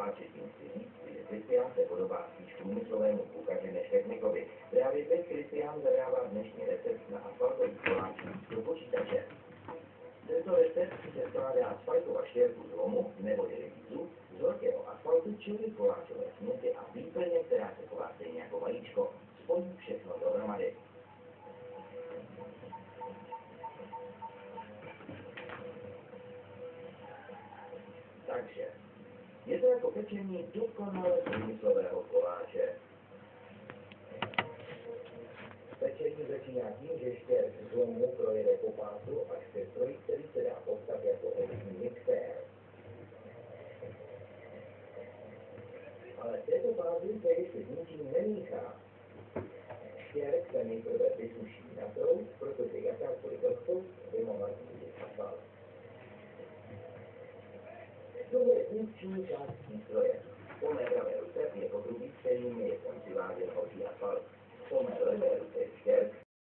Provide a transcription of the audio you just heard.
koláče tím chci říct, že Kristián se podobá spíš průmyslovému kuchaři než technikovi. Právě teď Kristián zadává dnešní recept na asfaltový koláč do počítače. Tento recept se skládá z fajkova štěrku z lomu nebo jelenicu, z horkého asfaltu, čili koláčové směsi a výplně, která se chová stejně jako vajíčko. Spojí všechno dohromady. Takže je to jako pečení dokonale průmyslového koláče. Pečení začíná tím, že štěrk z lomu projede po pásu až ke stroji, který se dá popsat jako obytný mixér. Ale v této fázi se ještě s ničím nemíchá. Štěrk se nejprve vysuší na proud, protože jakákoliv vlhkost by mohla zničit asfalt. Tohle je funkční částí stroje.